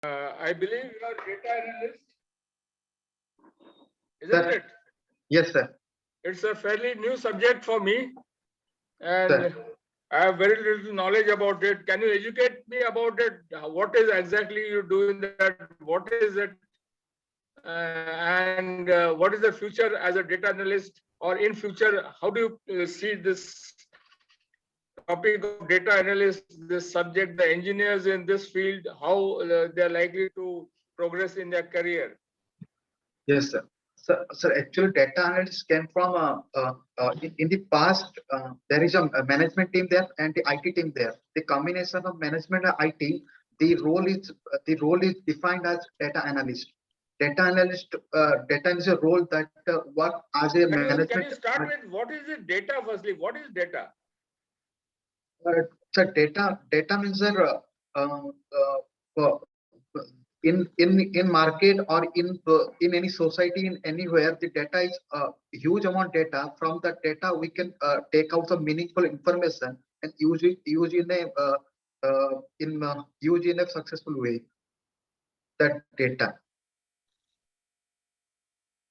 I believe you are data analyst, isn't Sir. it? Yes, sir. It's a fairly new subject for me, and Sir. I have very little knowledge about it. Can you educate me about it? What is exactly you do in that? What is it? And what is the future as a data analyst? Or in future, how do you see this topic of data analyst, this subject, the engineers in this field, how they're likely to progress in their career? Yes, sir. Sir, actually, data analysts came from in the past. There is a management team there and the IT team there. The combination of management and IT, the role is defined as data analyst. Data is a role that work as a management. Can you start with what is it? Data firstly. What is data? So data means uh, in market or in any society in anywhere, the data is a huge amount data. From that data we can take out some meaningful information and use in a successful way, that data.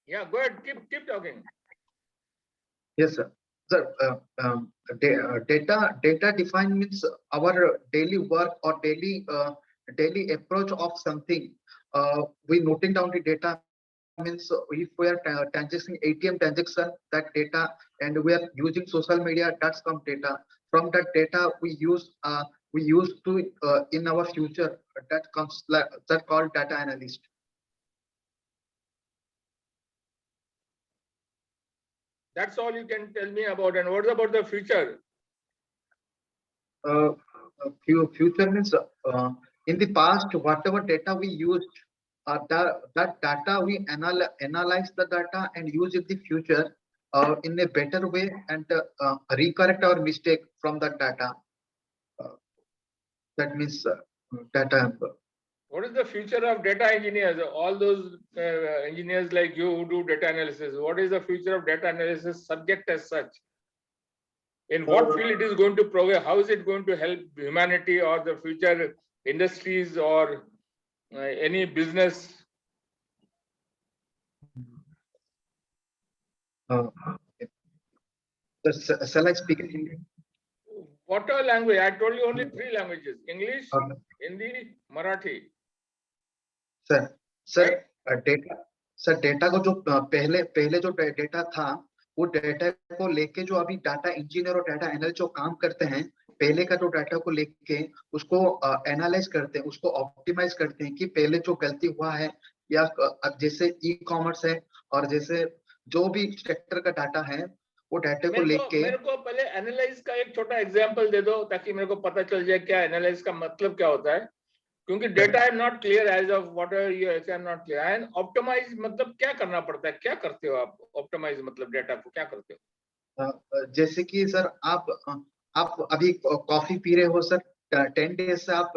Yeah, go ahead, keep talking. Yes, sir. Sir, data defined means our daily work or daily approach of something. We noting down the data means if we are transacting ATM transaction, that data, and we are using social media, that's come data. From that data we use to in our future, that called data analyst. That's all you can tell me about. And what about the future? Future means in the past, whatever data we used, that data we analyze the data and use in the future in a better way, and recorrect our mistake from that data. That means data. What is the future of data engineers? All those engineers like you who do data analysis. What is the future of data analysis subject as such? In what field it is going to provide? How is it going to help humanity or the future industries or any business? Shall I speak in Hindi? Whatever language. I told you only 3 languages: English, Hindi, Marathi. Sir data को जो पहले जो data था, वो data को लेके जो अभी डाटा इंजीनियर और डाटा एनालिस्ट जो काम करते हैं, पहले का जो डाटा को लेके उसको एनालाइज करते हैं, उसको ऑप्टिमाइज करते हैं कि पहले जो गलती हुआ है, या जैसे ई कॉमर्स है और जैसे जो भी सेक्टर का डाटा है, वो डाटा को लेके। मेरे को पहले एनालाइज का एक छोटा एग्जांपल दे दो ताकि मेरे को पता चल जाए क्या एनालाइज का मतलब क्या होता है, क्योंकि डेटा है not clear as of what are you are not clear. And optimise मतलब क्या करना पड़ता है, क्या करते हो आप? ऑप्टिमाइज मतलब डेटा को क्या करते हो? जैसे कि सर आप अभी कॉफी पी रहे हो सर, 10 डेज से आप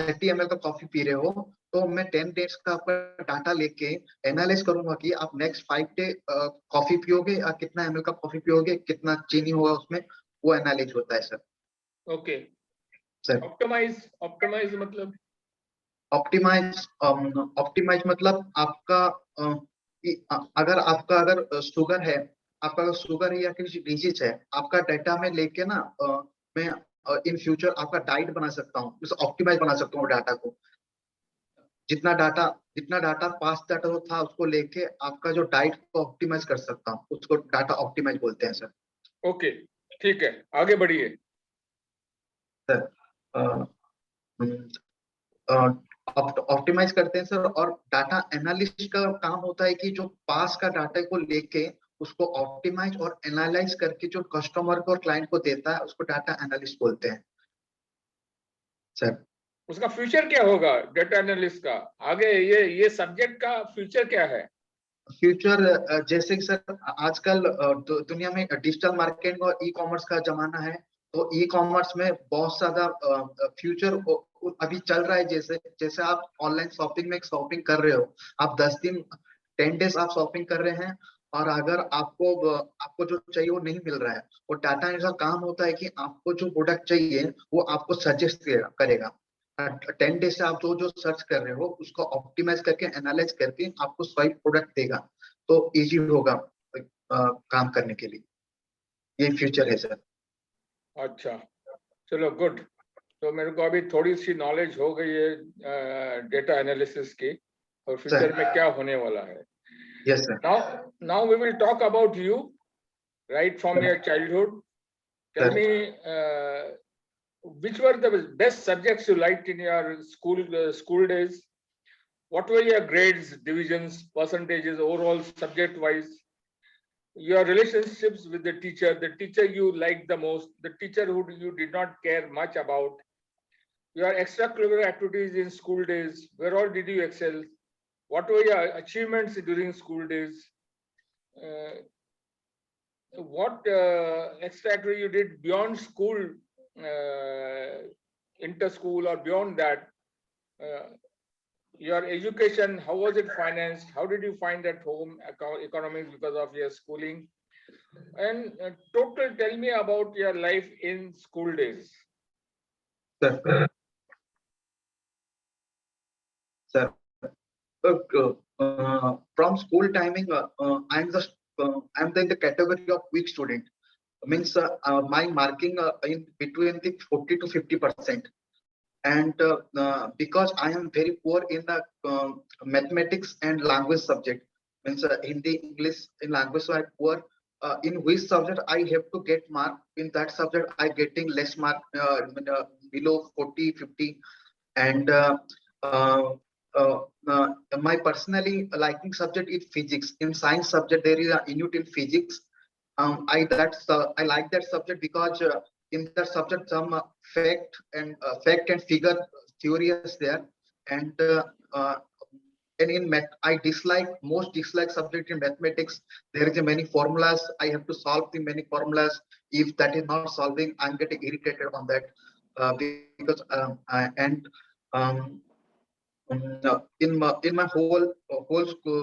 30 ml का कॉफी पी रहे हो, तो मैं 10 डेज का आपका डाटा लेके एनालाइज करूंगा कि आप नेक्स्ट 5 डे कॉफी पियोगे, या कितना ml का कॉफी पियोगे, कितना चीनी होगा उसमें, वो एनालाइज होता है सर। ओके सर, ऑप्टिमाइज मतलब ऑप्टिमाइज मतलब आपका अगर शुगर है, आपका शुगर है या किसी डिजीज है, आपका डाटा में लेके ना मैं इन फ्यूचर आपका डाइट बना सकता हूँ, उस ऑप्टिमाइज बना सकता हूँ डाटा को। जितना डाटा पास डाटा जो था उसको लेके आपका जो डाइट को ऑप्टिमाइज कर सकता हूँ, उसको डाटा ऑप्टिमाइज बोलते हैं सर। ओके, ठीक है, आगे बढ़िए सर। ऑप्टिमाइज करते हैं सर, और डाटा एनालिस्ट का काम होता है कि जो पास का डाटा को लेके उसको ऑप्टिमाइज और एनालाइज करके जो कस्टमर को और क्लाइंट को देता है, उसको डाटा एनालिस्ट बोलते हैं सर। उसका फ्यूचर क्या होगा डेटा एनालिस्ट का? आगे ये सब्जेक्ट का फ्यूचर क्या है? फ्यूचर जैसे कि सर आजकल दुनिया में डिजिटल मार्केटिंग और ई कॉमर्स का जमाना है, तो ई कॉमर्स में बहुत ज्यादा फ्यूचर अभी चल रहा है। जैसे आप ऑनलाइन शॉपिंग में शॉपिंग कर रहे हो, आप 10 डेज आप शॉपिंग कर रहे हैं, और अगर आपको जो चाहिए वो नहीं मिल रहा है, वो डाटा का काम होता है कि आपको जो प्रोडक्ट चाहिए वो आपको सजेस्ट करेगा। 10 डेज से आप जो जो सर्च कर रहे हो उसको ऑप्टिमाइज करके एनालाइज करके आपको सही प्रोडक्ट देगा, तो इजी होगा काम करने के लिए। ये फ्यूचर है सर। अच्छा, चलो गुड। तो मेरे को अभी थोड़ी सी नॉलेज हो गई है डेटा एनालिसिस की और फ्यूचर में क्या होने वाला है। Yes sir. Now we will talk about you right from your childhood. Tell me which were the best subjects you liked in your school days? What were your grades, divisions, percentages, overall subject wise? Your relationships with the teacher you liked the most, the teacher who you did not care much about, your extracurricular activities in school days, where all did you excel? What were your achievements during school days? What extra activity you did beyond school, inter-school or beyond that? Your education, how was it financed? How did you find at home economics because of your schooling? And total, tell me about your life in school days. Sir. Sir. From school timing, I'm in the category of weak student. Means my marking in between the 40 to 50%. And because I am very poor in the mathematics and language subject, means Hindi, English, in language, so I'm poor. In which subject I have to get mark, in that subject I getting less mark, below 40, 50. And my personally liking subject is physics. In science subject there is a unit in physics. I like that subject because in that subject some fact and figure theory is there. And in math I most dislike subject in mathematics. There is a many formulas, I have to solve the many formulas. If that is not solving, I'm getting irritated on that, because in my whole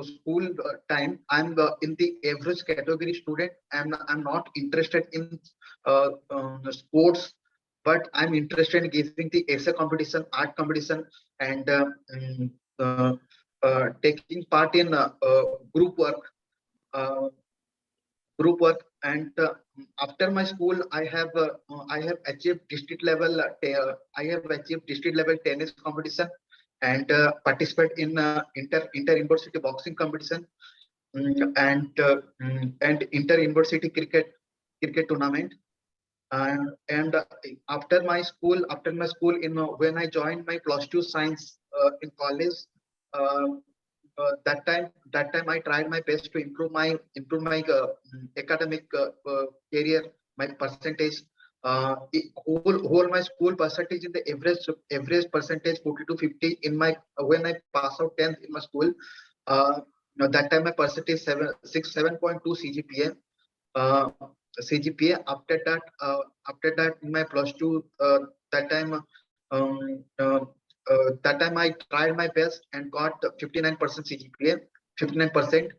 school time, I'm in the average category student. I'm not interested in sports, but I'm interested in giving the essay competition, art competition, and taking part in group work. And after my school, I have achieved district level. I have achieved district level tennis competition and participate in inter university boxing competition, and inter university cricket tournament. And after my school, in when I joined my +2 science in college, that time I tried my best to improve my academic career, my percentage. Whole my school percentage in the average percentage 40 to 50 in my when I pass out 10th in my school. That time my percentage 7.2 CGPA. CGPA. After that in my +2, that time I tried my best and got 59% CGPA, 59%.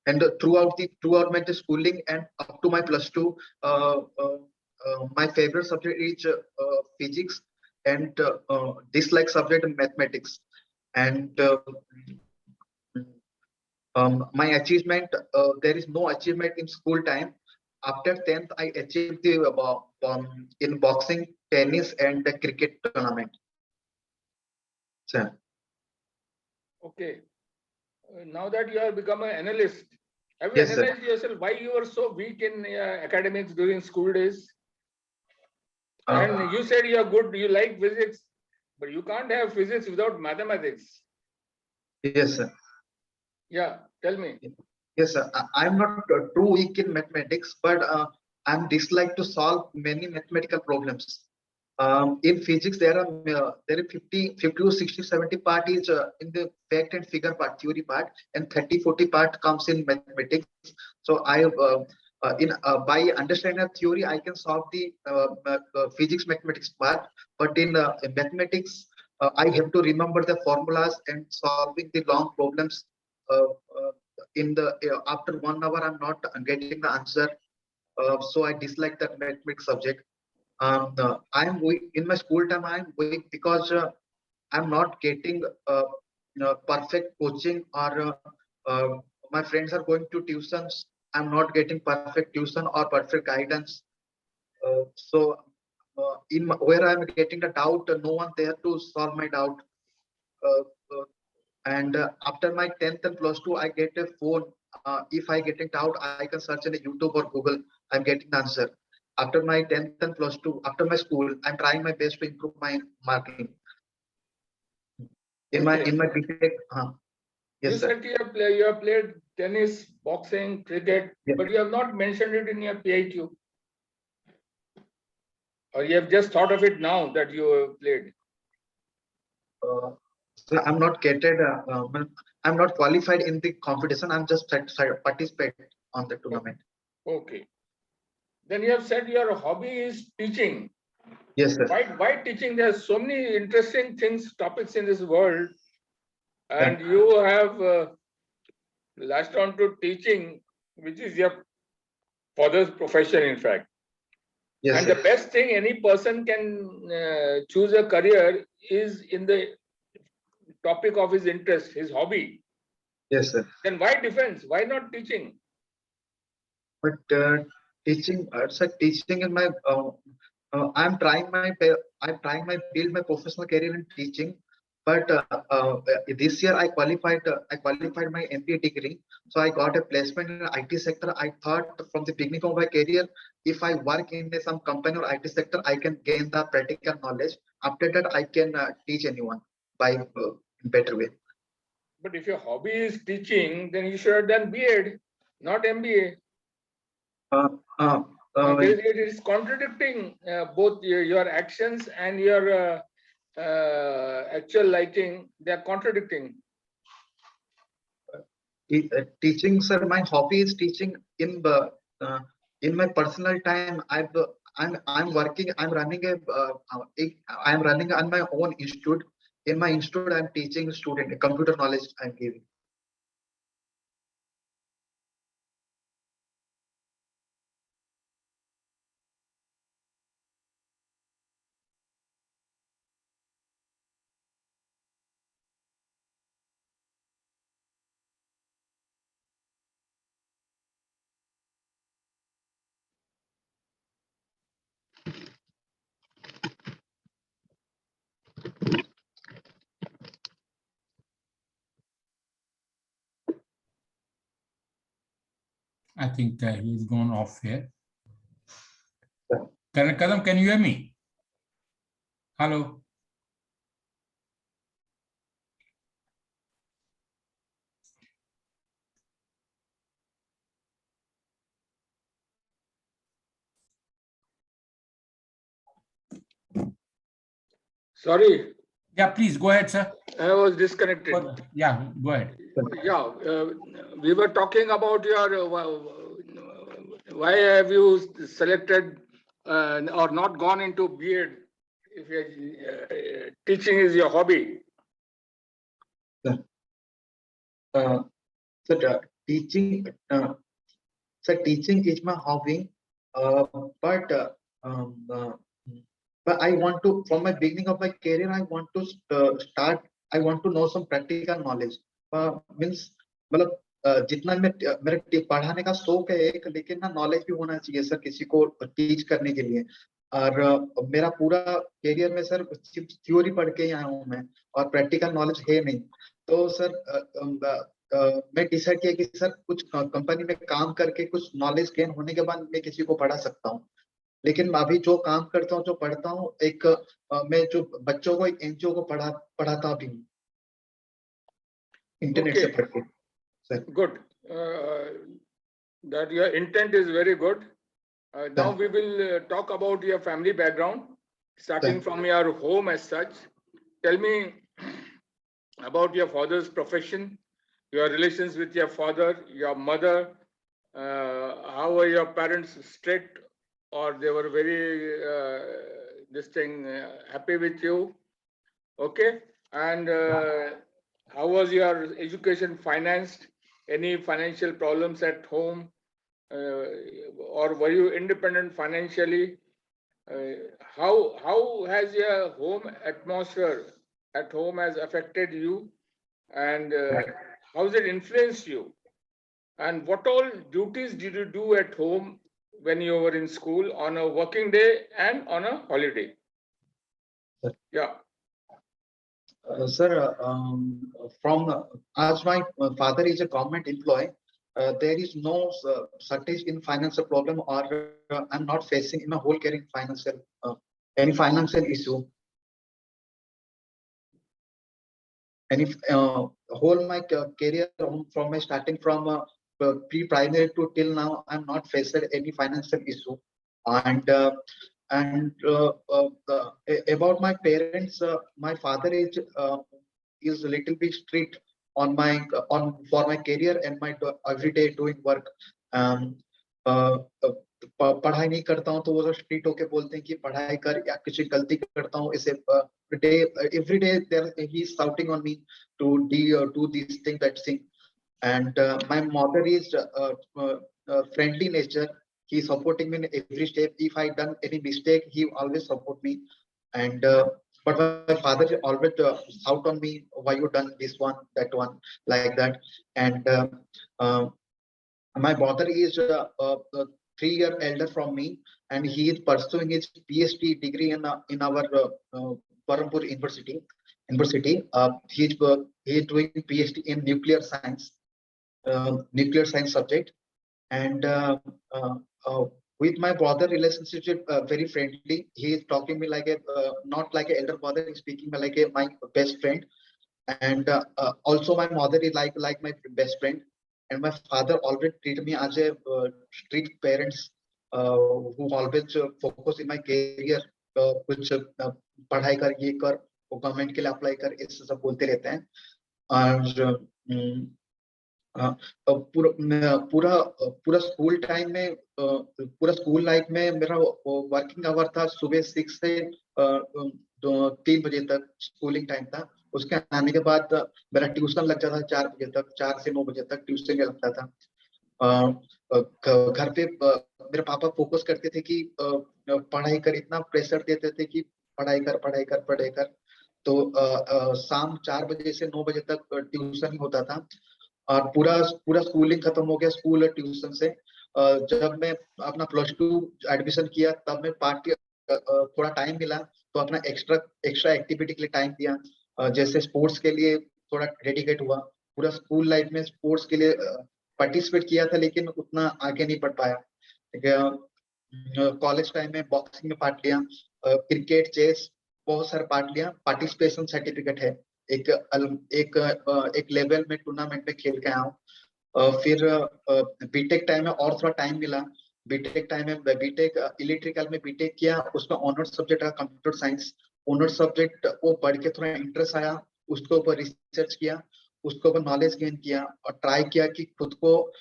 And throughout my schooling and up to my +2, my favorite subject is physics, and dislike subject mathematics. And my achievement, there is no achievement in school time. After 10th, I achieved the in boxing, tennis, and the cricket tournament. Sir. Okay. Now that you have become an analyst, have you Yes, analyzed sir. yourself why you were so weak in academics during school days? And you said you are good, you like physics, but you can't have physics without mathematics. Yes, sir. Yeah, tell me. Yes, sir. I'm not too weak in mathematics, but I'm dislike to solve many mathematical problems. In physics, there are 50 to 60, 70 part is in the fact and figure part, theory part, and 30, 40 part comes in mathematics. So I by understanding the theory, I can solve the physics mathematics part. But in mathematics, I have to remember the formulas and solving the long problems. In the after 1 hour, I'm not getting the answer. So I dislike that mathematics subject. I'm weak in my school time. I'm weak because I'm not getting perfect coaching, or my friends are going to tuitions. I'm not getting perfect tuition or perfect guidance. Where I'm getting the doubt, no one there to solve my doubt. Uh, uh, and after my 10th and plus 2, I get a phone. If I getting doubt, I can search in YouTube or Google. I'm getting the answer. After my 10th and plus 2, after my school, I'm trying my best to improve my marking. Okay. In my BTech, You yes, sir. said you have played tennis, boxing, cricket, Yeah. but you have not mentioned it in your PIQ. Or you have just thought of it now that you have played. So I'm not getted. I'm not qualified in the competition. I'm just participate on the tournament. Okay. Then you have said your hobby is teaching. Yes, sir. Why teaching? There are so many interesting topics in this world, and you have latched on to teaching, which is your father's profession, in fact. Yes, And sir. the best thing any person can choose a career is in the topic of his interest, his hobby. Yes, sir. Then why defense? Why not teaching? But teaching, sir, teaching in my, I'm trying my build my professional career in teaching. But this year I qualified my MBA degree. So I got a placement in the IT sector. I thought from the beginning of my career, if I work in some company or IT sector, I can gain the practical knowledge. After that, I can teach anyone by better way. But if your hobby is teaching, then you should have done B.Ed, not MBA. Uh, uh, It is contradicting both your actions and your actual liking. They are contradicting. Teaching, sir, my hobby is teaching. In my personal time, I'm working. I'm running on my own institute. In my institute, I'm teaching student computer knowledge. I'm giving. I think he's gone off here. Yeah. Kadam, can you hear me? Hello. Sorry. Yeah, please go ahead, sir. I was disconnected. Yeah, go ahead. Yeah, we were talking about your why have you selected or not gone into B.Ed if teaching is your hobby? So teaching, teaching is my hobby. But but I want to, from my beginning of my career, I want to start. I want to know some practical knowledge. Means मतलब जितना मेरे पढ़ाने का शौक है एक, लेकिन ना नॉलेज भी होना चाहिए सर किसी को टीच करने के लिए। और मेरा पूरा करियर में सर सिर्फ थ्योरी पढ़ के ही आया हूँ मैं, और प्रैक्टिकल नॉलेज है नहीं। तो सर मैं डिसाइड किया कि सर कुछ कंपनी में काम करके कुछ नॉलेज गेन होने के बाद मैं किसी को पढ़ा सकता हूँ। लेकिन अभी जो काम करता हूँ, जो पढ़ता हूँ, एक मैं जो बच्चों को एक एनजीओ को पढ़ाता भी हूँ इंटरनेट से पढ़ के। Sir Good. That your intent is very good. Now we will talk about your family background, starting from your home as such. Tell me about your father's profession, your relations with your father, your mother. How were your parents strict, or they were very happy with you? Okay, and how was your education financed? Any financial problems at home, or were you independent financially? how has your home atmosphere at home has affected you, and how has it influenced you? And what all duties did you do at home when you were in school on a working day and on a holiday? Sir. Yeah. Sir, as my father is a government employee, there is no shortage in financial problem, or I'm not facing in my whole career any financial issue. Any whole my career from my starting from pre-primary to till now, I'm not faced any financial issue. And about my parents, my father is a little bit strict on for my career and my everyday doing work. पढ़ाई नहीं करता हूँ तो वो strict होके बोलते हैं कि पढ़ाई कर, या कुछ गलती करता हूँ इसे every day he is shouting on me to do this thing, that thing. And my mother is friendly nature. He is supporting me in every step. If I done any mistake, he always support me. And but my father always shout on me, why you done this one, that one, like that. And my brother is 3 years elder from me, and he is pursuing his PhD degree in our Parampur University. He is doing PhD in nuclear science subject. And with my brother relationship very friendly. He is talking me like a not like an elder brother. He's speaking me like my best friend. And also my mother is like my best friend. And my father always treat me as a strict parents who always focus in my career. कुछ पढ़ाई कर, ये कर, government के लिए apply कर, ऐसे सब बोलते रहते हैं. और पूरा स्कूल टाइम में, पूरा स्कूल लाइफ में मेरा वर्किंग आवर था सुबह 6 से 3 बजे तक स्कूलिंग टाइम था. उसके आने के बाद मेरा ट्यूशन लग जाता था 4 बजे तक, 4 से 9 बजे तक ट्यूशन लगता था. घर पे मेरे पापा फोकस करते थे कि पढ़ाई कर, इतना प्रेशर देते थे कि पढ़ाई कर. तो शाम 4 बजे से 9 बजे तक ट्यूशन ही होता था. और पूरा स्कूलिंग खत्म हो गया स्कूल और ट्यूशन से. जब मैं अपना +2 एडमिशन किया, तब मैं पार्टी थोड़ा टाइम मिला तो अपना एक्स्ट्रा एक्टिविटी के लिए टाइम दिया. जैसे स्पोर्ट्स के लिए थोड़ा डेडिकेट हुआ. पूरा स्कूल लाइफ में स्पोर्ट्स के लिए पार्टिसिपेट किया था, लेकिन उतना आगे नहीं बढ़ पाया. कॉलेज टाइम में बॉक्सिंग में पार्ट लिया, क्रिकेट, चेस, बहुत सारे पार्ट लिया. पार्टिसिपेशन सर्टिफिकेट है. एक लेवल में टूर्नामेंट में खेल के आया हूँ. फिर बीटेक टाइम में और थोड़ा टाइम मिला. बीटेक इलेक्ट्रिकल में बीटेक किया. उसका ऑनर्स सब्जेक्ट था कंप्यूटर साइंस. ऑनर्स सब्जेक्ट वो पढ़ के थोड़ा इंटरेस्ट आया, उसके ऊपर रिसर्च किया, उसके ऊपर नॉलेज गेन किया और ट्राई किया कि खुद को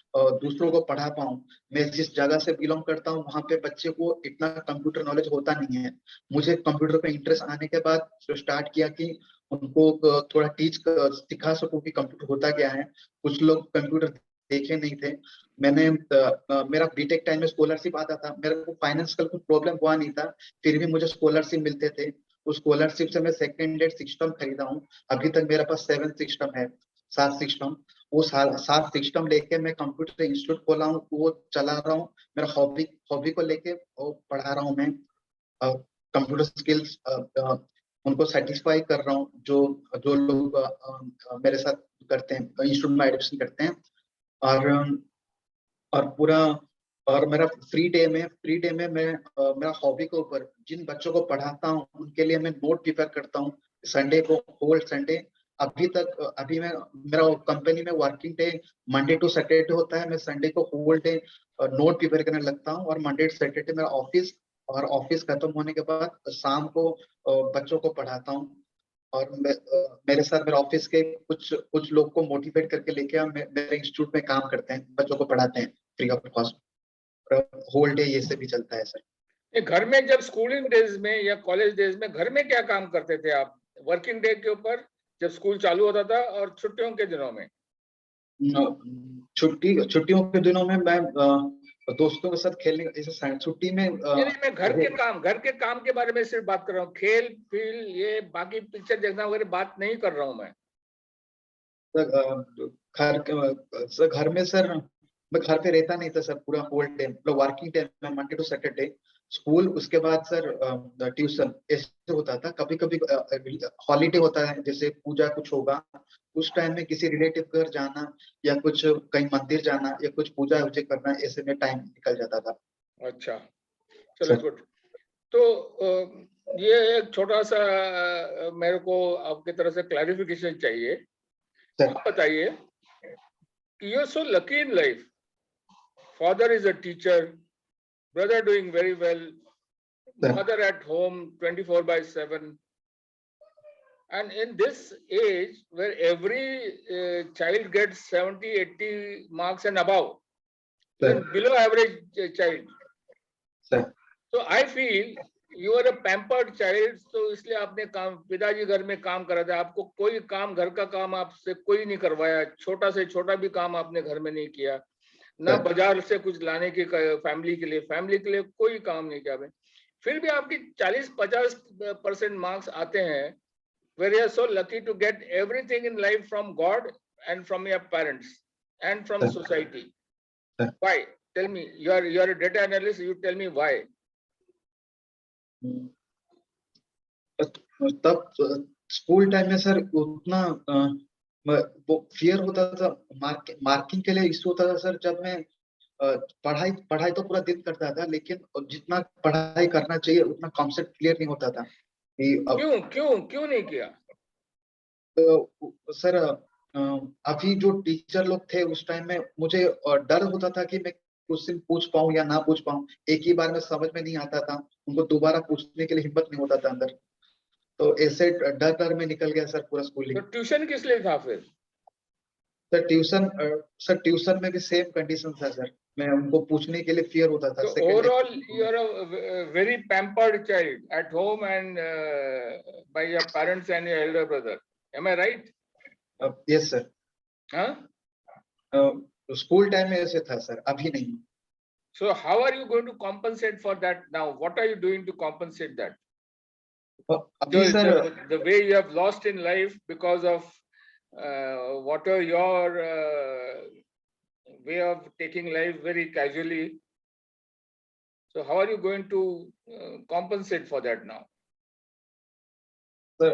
दूसरों को पढ़ा पाऊं. मैं जिस जगह से बिलोंग करता हूं वहां पे बच्चे को इतना कंप्यूटर नॉलेज होता नहीं है. मुझे कंप्यूटर पे इंटरेस्ट आने के बाद स्टार्ट किया कि उनको थोड़ा सिखा सकूं कि कंप्यूटर होता क्या है. कुछ लोग कंप्यूटर देखे नहीं थे. मैंने मेरा बीटेक टाइम में स्कॉलरशिप आता था. मेरे को फाइनेंशियल कुछ प्रॉब्लम हुआ नहीं था, फिर भी मुझे स्कॉलरशिप मिलते थे. उस स्कॉलरशिप से मैं सेकेंड हैंड सिस्टम खरीदा हूँ. अभी तक मेरे पास 7 सिस्टम है, 7 सिस्टम. वो 7 सिस्टम लेके मैं कंप्यूटर इंस्टीट्यूट खोला हूँ, वो चला रहा हूँ. मेरा हॉबी को लेके वो पढ़ा रहा हूँ. मैं कंप्यूटर स्किल्स उनको सेटिस्फाई कर रहा हूँ जो लोग मेरे साथ करते हैं, इंस्टीट्यूट में एडमिशन करते हैं. और मेरा फ्री डे में मैं मेरा हॉबी के ऊपर जिन बच्चों को पढ़ाता हूँ उनके लिए मैं नोट प्रिपेयर करता हूँ. संडे को होल संडे, अभी मेरा कंपनी में working day Monday to Saturday होता है. मैं संडे को होल डे नोट प्रिपेयर करने लगता हूँ. और मंडे टू सैटरडे मेरा ऑफिस, और ऑफिस खत्म होने के बाद शाम को बच्चों को पढ़ाता हूँ. और मेरे साथ मेरे ऑफिस के कुछ लोग को मोटिवेट करके लेके मेरे इंस्टीट्यूट में काम करते हैं, बच्चों को पढ़ाते हैं free of cost. Whole day ये से भी चलता है सर. घर में जब स्कूलिंग डेज में या कॉलेज डेज में घर में क्या काम करते थे आप वर्किंग डे के ऊपर, जब स्कूल चालू होता था, और छुट्टियों के दिनों में? छुट्टियों के दिनों में मैं दोस्तों के साथ खेलने, जैसे छुट्टी में नहीं, मैं घर के काम के बारे में सिर्फ बात कर रहा हूँ। खेल फील ये बाकी पिक्चर देखना वगैरह बात नहीं कर रहा हूँ मैं। घर में सर मैं घर पे रहता नहीं था सर पूरा होल डे, मतलब वर्किंग डे में मंडे टू सैटरडे स्कूल, उसके बाद सर ट्यूशन ऐसे होता था। कभी कभी हॉलीडे होता है, जैसे पूजा कुछ होगा उस टाइम में किसी रिलेटिव घर जाना या कुछ कहीं मंदिर जाना या कुछ पूजा वूजा करना, ऐसे में टाइम निकल जाता था। अच्छा, चलो सर गुड। तो ये एक छोटा सा मेरे को आपकी तरफ से क्लैरिफिकेशन चाहिए। सर आप बताइए कि you are so lucky in life, father is a teacher, brother doing very well, sir mother at home 24/7, and in this age where every child gets 70-80 marks and above, even sir below average child, sir so I feel you are a pampered child, so इसलिए आपने काम, पिताजी घर में काम करा था, आपको कोई काम, घर का काम आपसे कोई नहीं करवाया, छोटा से छोटा भी काम आपने घर में नहीं किया, ना बाजार से कुछ लाने की फैमिली के लिए कोई काम नहीं किया। फिर भी आपकी 40-50% मार्क्स आते हैं, where you are so lucky to get everything in life from God and from your parents and from society. Why? Tell me. You are a data analyst. You tell me why. तब school time में sir उतना वो fear होता था, marking के लिए issue होता था सर। जब मैं पढ़ाई पढ़ाई तो पूरा दिन करता था, लेकिन जितना पढ़ाई करना चाहिए उतना कॉन्सेप्ट क्लियर नहीं होता था कि क्यों नहीं किया? सर अभी जो टीचर लोग थे उस टाइम में, मुझे डर होता था कि मैं क्वेश्चन पूछ पाऊं या ना पूछ पाऊं। एक ही बार में समझ में नहीं आता था, उनको दोबारा पूछने के लिए हिम्मत नहीं होता था अंदर। तो ऐसे डर डर में निकल गया सर पूरा स्कूलिंग। तो ट्यूशन किस लिए था फिर? सर ट्यूशन में भी सेम कंडीशन था सर, मैं उनको पूछने के लिए फियर होता था। So overall, you are a very pampered child at home and by your parents and your elder brother. Am I right? Yes sir. Huh? School time में ऐसे था सर, अभी नहीं। So how are you going to compensate for that now? What are you doing to compensate that? अभी sir The way you have lost in life because of what are your way of taking life very casually. So how are you going to compensate for that now? Sir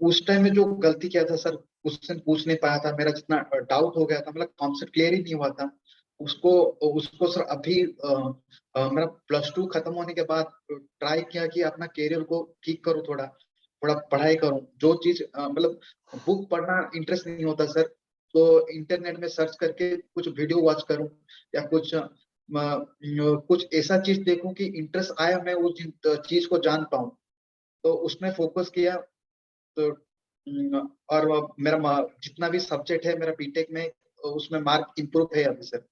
उस time में जो गलती किया था sir, question पूछ नहीं पाया था, मेरा जितना डाउट हो गया था, मतलब कॉन्सेप्ट क्लियर ही नहीं हुआ था। उसको उसको सर अभी मेरा +2 खत्म होने के बाद ट्राई किया कि अपना कैरियर को ठीक करूं, थोड़ा थोड़ा पढ़ाई करूं। जो चीज मतलब बुक पढ़ना इंटरेस्ट नहीं होता सर, तो इंटरनेट में सर्च करके कुछ वीडियो वॉच करूं या कुछ ऐसा चीज देखूं कि इंटरेस्ट आया, मैं उस चीज को जान पाऊं। तो उसमें फोकस किया। तो और मेरा जितना भी सब्जेक्ट है मेरा बीटेक में, उसमें मार्क इम्प्रूव है अभी सर।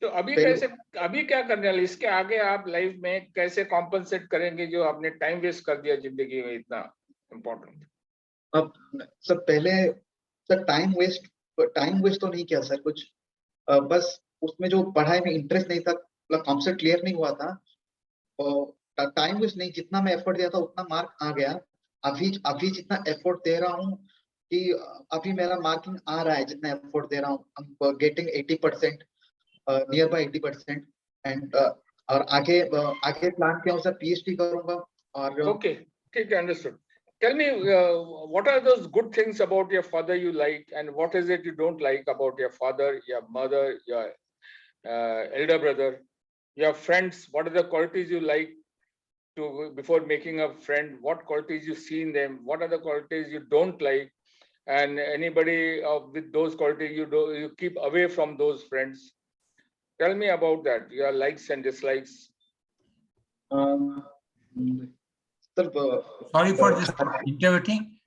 तो अभी क्या करने वाले, इसके आगे आप लाइफ में कैसे कॉम्पनसेट करेंगे जो आपने टाइम वेस्ट कर दिया जिंदगी में इतना इम्पोर्टेंट? अब सर पहले सर टाइम वेस्ट तो नहीं किया सर कुछ, बस उसमें जो पढ़ाई में इंटरेस्ट नहीं था, मतलब कॉन्सेप्ट क्लियर नहीं हुआ था, और टाइम वेस्ट नहीं, जितना मैं एफर्ट दिया था उतना मार्क आ गया। अभी जितना एफर्ट दे रहा हूँ कि अभी मेरा मार्किंग आ रहा है, जितना एफर्ट दे रहा हूँ गेटिंग 80%, नियर बाय 80%। एंड और आगे प्लान किया हूँ सर, पीएचडी करूंगा। और ओके, ठीक है, understood. Tell me, what are those good things about your father you like, and what is it you don't like about your father, your mother, your elder brother, your friends? What are the qualities you like to before making a friend? What qualities you see in them? What are the qualities you don't like? And anybody with those qualities you keep away from those friends. Tell me about that. Your likes and dislikes. Sorry for this interrupting.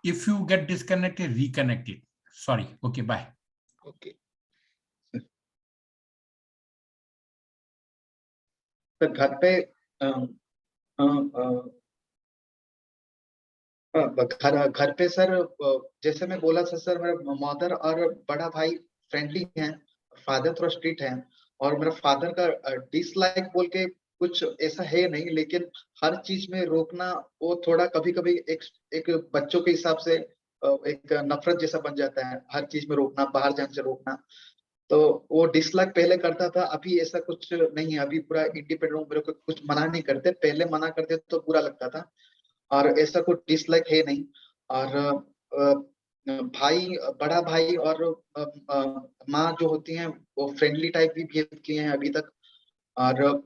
If you get disconnected, reconnect it. Sorry. Okay, bye. Okay. Sir घर पे घर पे sir, जैसे मैं बोला था sir, मेरा mother और बड़ा भाई फ्रेंडली हैं, फादर थोड़ा स्ट्रिक्ट है, और मेरा फादर का डिसलाइक बोल के कुछ ऐसा है नहीं, लेकिन हर चीज में रोकना वो थोड़ा कभी कभी एक बच्चों के हिसाब से एक नफरत जैसा बन जाता है, हर चीज में रोकना, बाहर जाने से रोकना। तो वो डिसलाइक पहले करता था, अभी ऐसा कुछ नहीं है, अभी पूरा इंडिपेंडेंट हूँ, मेरे को कुछ मना नहीं करते, पहले मना करते तो बुरा लगता था, और ऐसा कुछ डिसलाइक है नहीं। और भाई, बड़ा भाई और माँ जो होती हैं वो फ्रेंडली टाइप भी बिहेव किए हैं अभी तक। और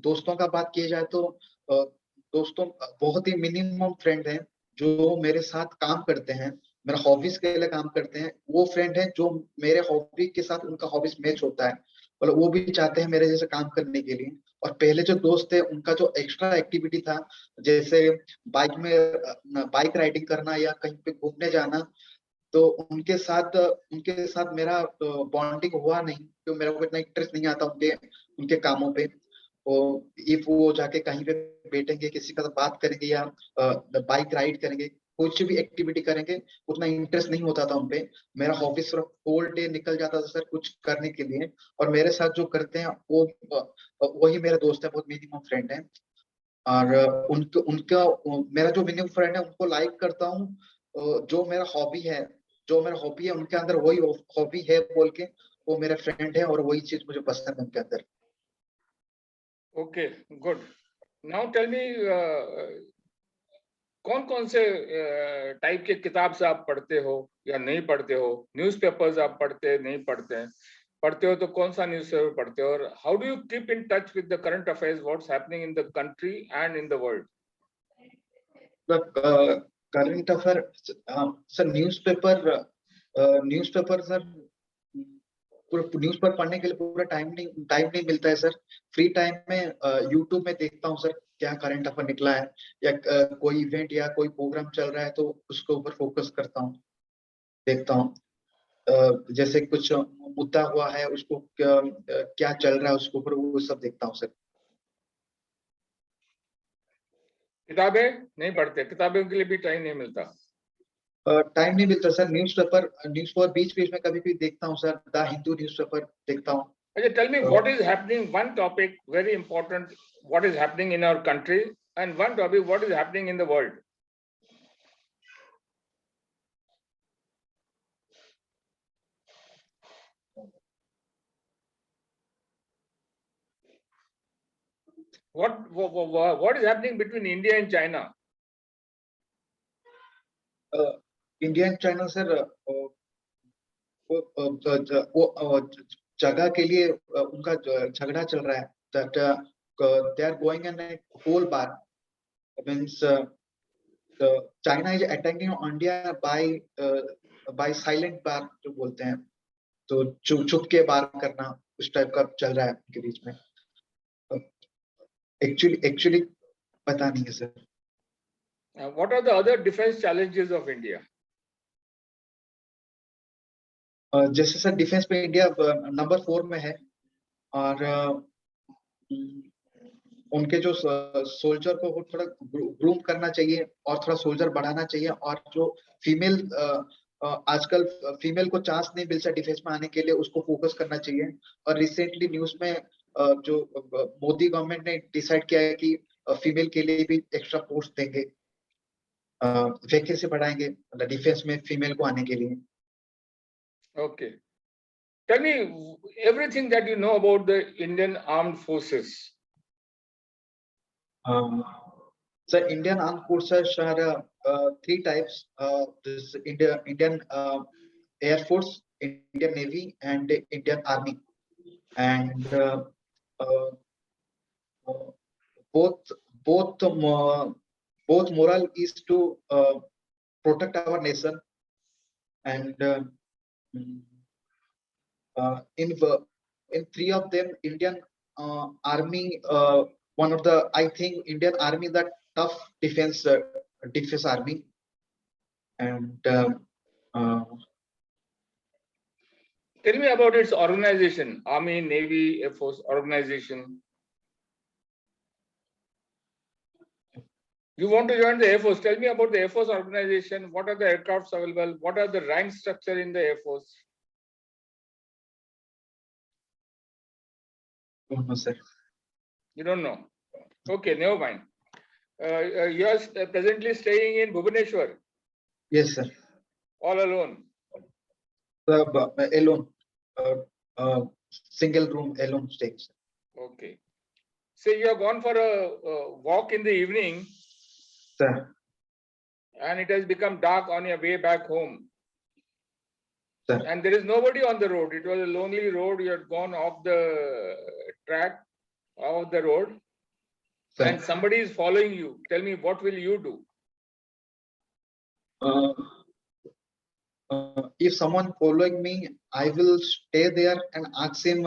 दोस्तों का बात किया जाए तो दोस्तों बहुत ही मिनिमम फ्रेंड हैं जो मेरे साथ काम करते हैं, मेरा हॉबीज के लिए काम करते हैं, वो फ्रेंड हैं जो मेरे हॉबी के साथ उनका हॉबीज मैच होता है, मतलब वो भी चाहते हैं मेरे जैसे काम करने के लिए। और पहले जो दोस्त थे उनका जो एक्स्ट्रा एक्टिविटी था, जैसे बाइक राइडिंग करना या कहीं पे घूमने जाना, तो उनके साथ मेरा बॉन्डिंग हुआ नहीं, तो मेरा को इतना इंटरेस्ट नहीं आता उनके उनके कामों पे। वो इफ वो जाके कहीं पे बैठेंगे, किसी का बात करेंगे या बाइक राइड करेंगे, कुछ भी एक्टिविटी करेंगे, उतना इंटरेस्ट नहीं होता था उनपे। मेरा हॉबी सिर्फ होल डे निकल जाता था सर कुछ करने के लिए, और मेरे साथ जो करते हैं वो वही मेरे दोस्त है, बहुत मिनिमम फ्रेंड है। और उनका उनका मेरा जो मिनिमम फ्रेंड है उनको लाइक करता हूँ, जो मेरा हॉबी है, उनके अंदर वही हॉबी है बोल के वो मेरे फ्रेंड है, और वही चीज मुझे पसंद है उनके अंदर। Okay, good. Now tell me, कौन कौन से टाइप के किताब से आप पढ़ते हो या नहीं पढ़ते हो? न्यूज़पेपर्स आप पढ़ते नहीं पढ़ते हैं? पढ़ते हो तो कौन सा न्यूज़पेपर पढ़ते हो? और how do you keep in touch with the current affairs, what's happening in the country and in the world? Current affair sir, newspaper sir, पूरा न्यूज़पेपर पढ़ने के लिए पूरा टाइम नहीं मिलता है सर। फ्री टाइम में यूट्यूब में देखता हूँ सर क्या करंट अफेयर निकला है, या कोई इवेंट या कोई प्रोग्राम चल रहा है तो उसके ऊपर फोकस करता हूँ, देखता हूँ। जैसे कुछ मुद्दा हुआ है उसको क्या चल रहा है उसके ऊपर, वो सब देखता हूँ सर। किताबें नहीं पढ़ते? किताबों के लिए भी टाइम नहीं मिलता? टाइम नहीं मिलता सर। न्यूज़पेपर बीच बीच में कभी भी देखता हूँ सर, द हिंदू न्यूज़पेपर देखता हूँ। अच्छा, tell me what is happening, one topic very important, what is happening in our country, and one topic what is happening in the world. What is happening between India and China? India and China sir, वो जगह के लिए उनका झगड़ा चल रहा है, that they are going in a whole war, means China is attacking India by silent war जो बोलते हैं, तो चुप चुप के बार करना, उस टाइप का चल रहा है उनके बीच में। एक्चुअली पता नहीं है sir. What are the other defense challenges of India? जैसे सर डिफेंस पे इंडिया नंबर 4 में है, और उनके जो सोल्जर को वो थोड़ा ग्रूम करना चाहिए और थोड़ा सोल्जर बढ़ाना चाहिए, और जो फीमेल आजकल फीमेल को चांस नहीं मिलता डिफेंस में आने के लिए, उसको फोकस करना चाहिए। और रिसेंटली न्यूज में जो मोदी गवर्नमेंट ने डिसाइड किया है कि फीमेल के लिए भी एक्स्ट्रा पोस्ट देंगे, वैकेंसी बढ़ाएंगे डिफेंस में फीमेल को आने के लिए। Okay, tell me everything that you know about the Indian Armed Forces. So Indian armed forces are 3 types. This Indian Air Force, Indian Navy, and Indian Army. And both moral is to protect our nation. And in 3 of them, Indian Army, one of the, I think Indian Army, the tough defense army. And Tell me about its organization, Army, Navy, Air Force organization. You want to join the Air Force? Tell me about the Air Force organization. What are the aircrafts available? What are the rank structure in the Air Force? No, sir. You don't know. Okay, never mind. You are presently staying in Bhubaneswar, Yes, sir. all alone. Alone. Single room alone staying, sir. Okay. Say you have gone for a walk in the evening Sir. and it has become dark on your way back home. Sir. And there is nobody on the road. It was a lonely road. You had gone off the track, off the road, Sir. and somebody is following you. Tell me, what will you do? If someone following me, I will stay there and ask him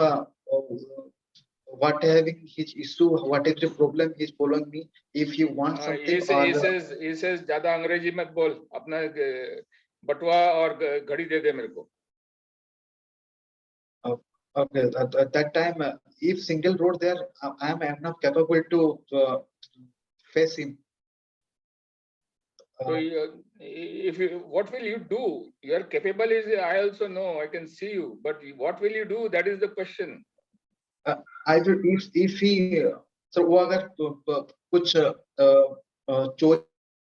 what having his issue, what is the problem he's following me. If he wants something He says, ज्यादा अंग्रेजी मत बोल, अपना बटुआ और घड़ी दे दे मेरे को. okay, at that time, if single road there, I am not capable to face him. So if you, what will you do? You are capable is, I also know, I can see you, but what will you do? That is the question. I will, if he, so वो अगर कुछ चोरी